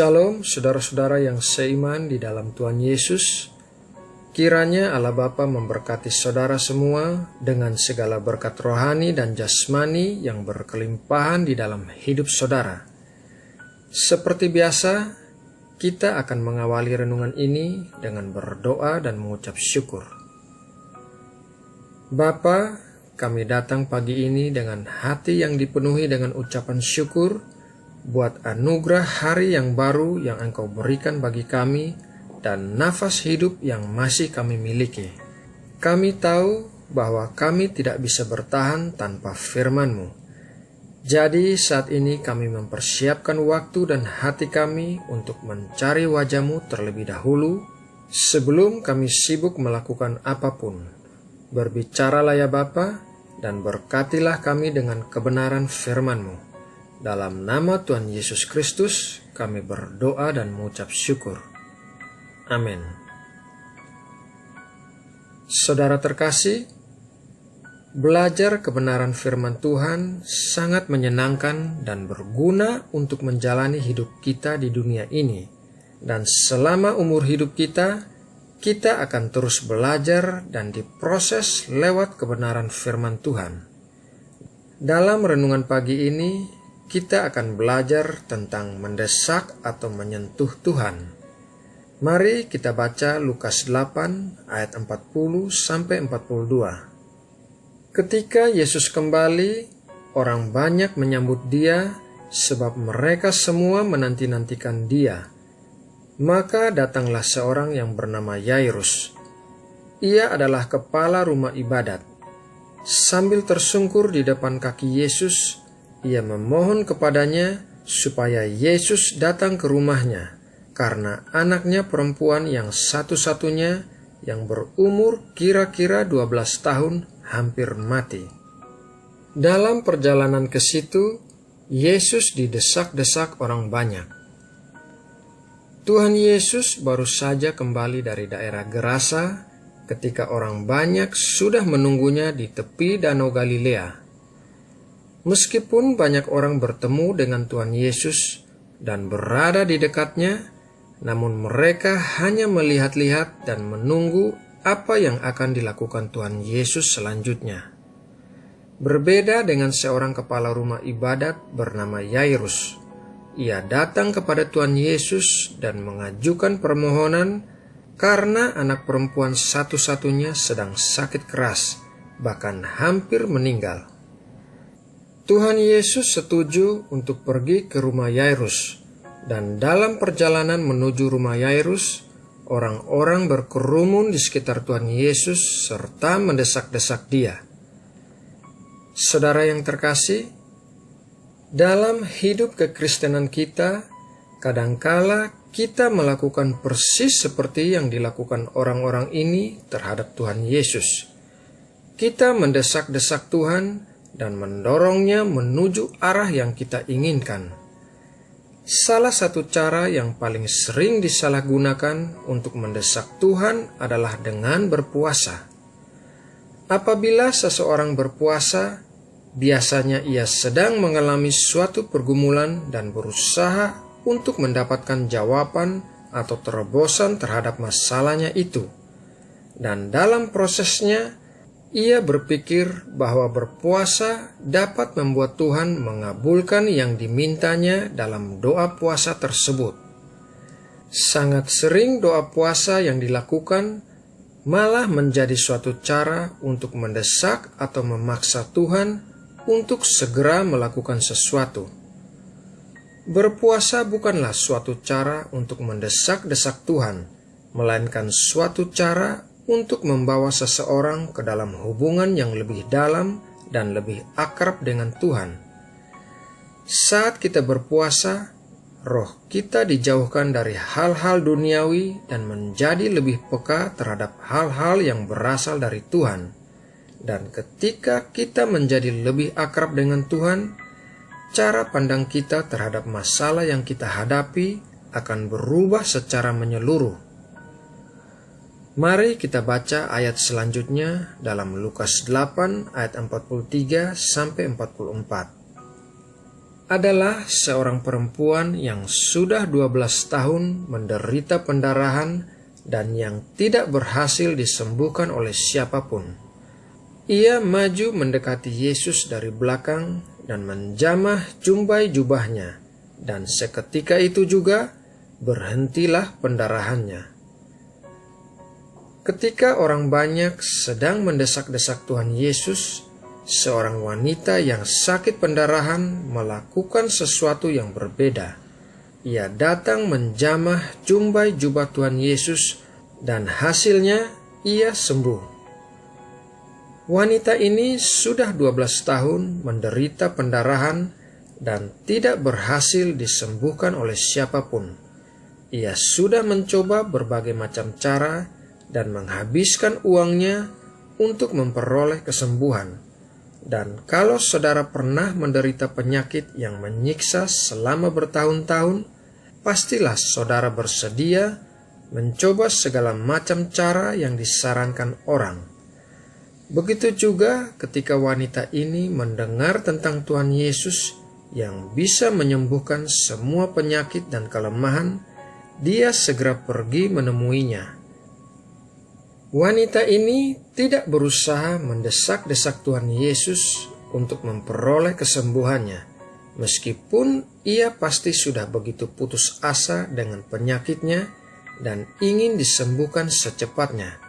Shalom saudara-saudara yang seiman di dalam Tuhan Yesus. Kiranya Allah Bapa memberkati saudara semua dengan segala berkat rohani dan jasmani yang berkelimpahan di dalam hidup saudara. Seperti biasa, kita akan mengawali renungan ini dengan berdoa dan mengucap syukur. Bapa, kami datang pagi ini dengan hati yang dipenuhi dengan ucapan syukur buat anugerah hari yang baru yang Engkau berikan bagi kami dan nafas hidup yang masih kami miliki. Kami tahu bahwa kami tidak bisa bertahan tanpa firman-Mu. Jadi saat ini kami mempersiapkan waktu dan hati kami untuk mencari wajah-Mu terlebih dahulu sebelum kami sibuk melakukan apapun. Berbicaralah ya Bapa, dan berkatilah kami dengan kebenaran firman-Mu. Dalam nama Tuhan Yesus Kristus, kami berdoa dan mengucap syukur. Amin. Saudara terkasih, belajar kebenaran firman Tuhan sangat menyenangkan dan berguna untuk menjalani hidup kita di dunia ini. Dan selama umur hidup kita akan terus belajar dan diproses lewat kebenaran firman Tuhan. Dalam renungan pagi ini, kita akan belajar tentang mendesak atau menyentuh Tuhan. Mari kita baca Lukas 8 ayat 40-42. Ketika Yesus kembali, orang banyak menyambut Dia sebab mereka semua menanti-nantikan Dia. Maka datanglah seorang yang bernama Yairus. Ia adalah kepala rumah ibadat. Sambil tersungkur di depan kaki Yesus, ia memohon kepadanya supaya Yesus datang ke rumahnya, karena anaknya perempuan yang satu-satunya yang berumur kira-kira 12 tahun hampir mati. Dalam perjalanan ke situ, Yesus didesak-desak orang banyak. Tuhan Yesus baru saja kembali dari daerah Gerasa ketika orang banyak sudah menunggunya di tepi Danau Galilea. Meskipun banyak orang bertemu dengan Tuhan Yesus dan berada di dekatnya, namun mereka hanya melihat-lihat dan menunggu apa yang akan dilakukan Tuhan Yesus selanjutnya. Berbeda dengan seorang kepala rumah ibadat bernama Yairus. Ia datang kepada Tuhan Yesus dan mengajukan permohonan karena anak perempuan satu-satunya sedang sakit keras, bahkan hampir meninggal. Tuhan Yesus setuju untuk pergi ke rumah Yairus, dan dalam perjalanan menuju rumah Yairus, orang-orang berkerumun di sekitar Tuhan Yesus serta mendesak-desak Dia. Saudara yang terkasih, dalam hidup kekristenan kita, kadangkala kita melakukan persis seperti yang dilakukan orang-orang ini terhadap Tuhan Yesus. Kita mendesak-desak Tuhan dan mendorongnya menuju arah yang kita inginkan. Salah satu cara yang paling sering disalahgunakan untuk mendesak Tuhan adalah dengan berpuasa. Apabila seseorang berpuasa, biasanya ia sedang mengalami suatu pergumulan dan berusaha untuk mendapatkan jawaban atau terobosan terhadap masalahnya itu. Dan dalam prosesnya, ia berpikir bahwa berpuasa dapat membuat Tuhan mengabulkan yang dimintanya dalam doa puasa tersebut. Sangat sering doa puasa yang dilakukan malah menjadi suatu cara untuk mendesak atau memaksa Tuhan untuk segera melakukan sesuatu. Berpuasa bukanlah suatu cara untuk mendesak-desak Tuhan, melainkan suatu cara untuk membawa seseorang ke dalam hubungan yang lebih dalam dan lebih akrab dengan Tuhan. Saat kita berpuasa, roh kita dijauhkan dari hal-hal duniawi dan menjadi lebih peka terhadap hal-hal yang berasal dari Tuhan. Dan ketika kita menjadi lebih akrab dengan Tuhan, cara pandang kita terhadap masalah yang kita hadapi akan berubah secara menyeluruh. Mari kita baca ayat selanjutnya dalam Lukas 8 ayat 43-44. adalah seorang perempuan yang sudah 12 tahun menderita pendarahan dan yang tidak berhasil disembuhkan oleh siapapun. Ia maju mendekati Yesus dari belakang dan menjamah jumbai jubahnya, dan seketika itu juga berhentilah pendarahannya. Ketika orang banyak sedang mendesak-desak Tuhan Yesus, seorang wanita yang sakit pendarahan melakukan sesuatu yang berbeda. Ia datang menjamah jumbai jubah Tuhan Yesus dan hasilnya ia sembuh. Wanita ini sudah 12 tahun menderita pendarahan dan tidak berhasil disembuhkan oleh siapapun. Ia sudah mencoba berbagai macam cara dan menghabiskan uangnya untuk memperoleh kesembuhan. Dan kalau saudara pernah menderita penyakit yang menyiksa selama bertahun-tahun, pastilah saudara bersedia mencoba segala macam cara yang disarankan orang. Begitu juga ketika wanita ini mendengar tentang Tuhan Yesus yang bisa menyembuhkan semua penyakit dan kelemahan, dia segera pergi menemuinya. Wanita ini tidak berusaha mendesak-desak Tuhan Yesus untuk memperoleh kesembuhannya, meskipun ia pasti sudah begitu putus asa dengan penyakitnya dan ingin disembuhkan secepatnya.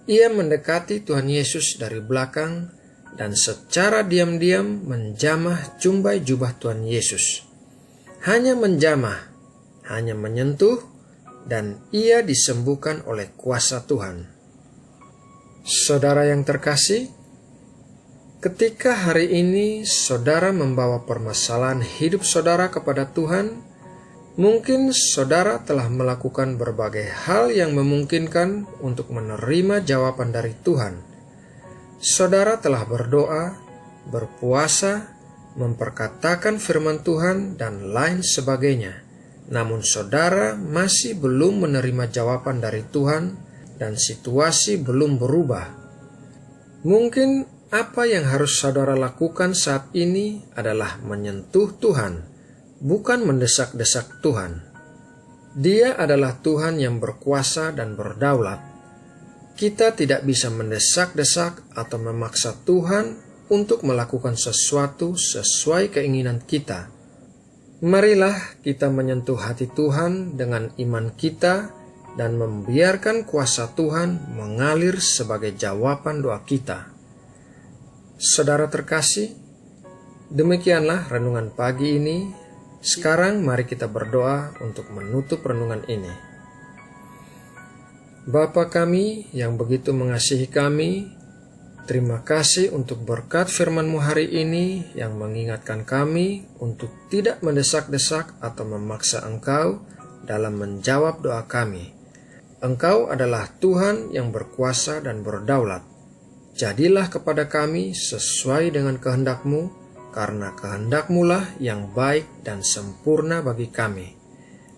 Ia mendekati Tuhan Yesus dari belakang dan secara diam-diam menjamah jumbai jubah Tuhan Yesus. Hanya menjamah, hanya menyentuh, dan ia disembuhkan oleh kuasa Tuhan. Saudara yang terkasih, ketika hari ini saudara membawa permasalahan hidup saudara kepada Tuhan, mungkin saudara telah melakukan berbagai hal yang memungkinkan untuk menerima jawaban dari Tuhan. Saudara telah berdoa, berpuasa, memperkatakan firman Tuhan, dan lain sebagainya. Namun saudara masih belum menerima jawaban dari Tuhan dan situasi belum berubah. Mungkin apa yang harus saudara lakukan saat ini adalah menyentuh Tuhan, bukan mendesak-desak Tuhan. Dia adalah Tuhan yang berkuasa dan berdaulat. Kita tidak bisa mendesak-desak atau memaksa Tuhan untuk melakukan sesuatu sesuai keinginan kita. Marilah kita menyentuh hati Tuhan dengan iman kita dan membiarkan kuasa Tuhan mengalir sebagai jawaban doa kita. Saudara terkasih, demikianlah renungan pagi ini. Sekarang mari kita berdoa untuk menutup renungan ini. Bapa kami yang begitu mengasihi kami, terima kasih untuk berkat firman-Mu hari ini yang mengingatkan kami untuk tidak mendesak-desak atau memaksa Engkau dalam menjawab doa kami. Engkau adalah Tuhan yang berkuasa dan berdaulat. Jadilah kepada kami sesuai dengan kehendak-Mu, karena kehendak-Mu lah yang baik dan sempurna bagi kami.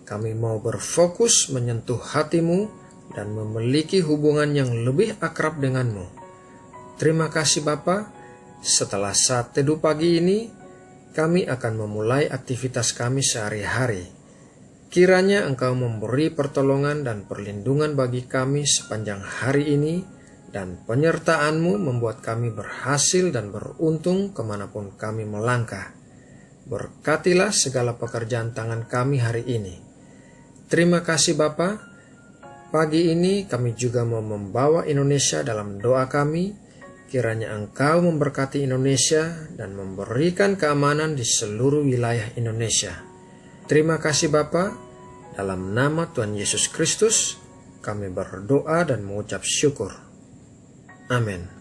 Kami mau berfokus menyentuh hati-Mu dan memiliki hubungan yang lebih akrab dengan-Mu. Terima kasih Bapa. Setelah saat teduh pagi ini, kami akan memulai aktivitas kami sehari-hari. Kiranya Engkau memberi pertolongan dan perlindungan bagi kami sepanjang hari ini, dan penyertaan-Mu membuat kami berhasil dan beruntung kemanapun kami melangkah. Berkatilah segala pekerjaan tangan kami hari ini. Terima kasih Bapa. Pagi ini kami juga mau membawa Indonesia dalam doa kami. Kiranya Engkau memberkati Indonesia dan memberikan keamanan di seluruh wilayah Indonesia. Terima kasih Bapa. Dalam nama Tuhan Yesus Kristus, kami berdoa dan mengucap syukur. Amin.